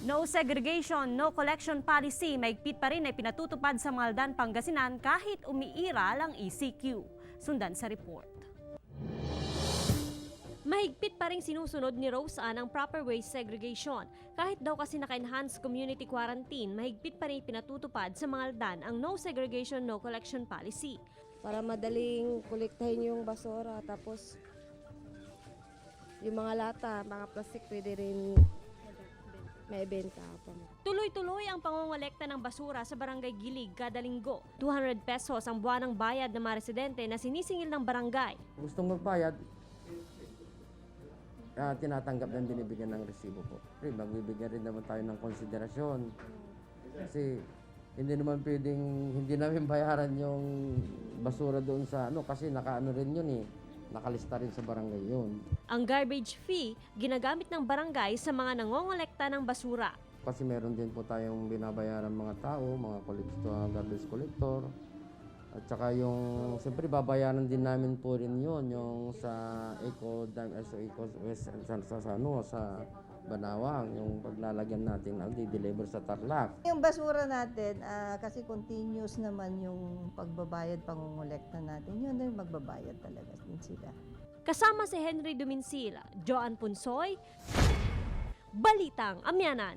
No segregation, no collection policy, mahigpit pa rin ay pinatutupad sa Maldan, Pangasinan kahit umiiral ang ECQ. Sundan sa report. Mahigpit pa rin sinusunod ni Rose Ann ang proper waste segregation. Kahit daw kasi naka-enhanced community quarantine, mahigpit pa rin pinatutupad sa Maldan ang no segregation, no collection policy. Para madaling kolektahin yung basura, tapos yung mga lata, mga plastic, pwede rin may benta pa. Tuloy-tuloy ang pangongolekta ng basura sa Barangay Gilig kada linggo. 200 pesos ang buwanang bayad ng mga residente na sinisingil ng barangay. Gustong magbayad, tinatanggap ng binibigyan ng resibo po. Magbibigyan rin naman tayo ng konsiderasyon. Kasi hindi naman pwedeng hindi namin bayaran yung basura doon sa kasi nakaano rin yun nakalista rin sa barangay yun. Ang garbage fee, ginagamit ng barangay sa mga nangongolekta ng basura. Kasi meron din po tayong binabayaran mga tao, mga garbage collector. At saka yung, siyempre babayaran din namin po rin yun, yung sa sa Banawang, yung paglalagyan natin, di-deliver sa Tarlac. Yung basura natin, kasi continuous naman yung pagbabayad, pangungulekta natin, yun din magbabayad talaga din sila. Kasama si Henry Dumincil, Joan Punsoy, Balitang Amyanan.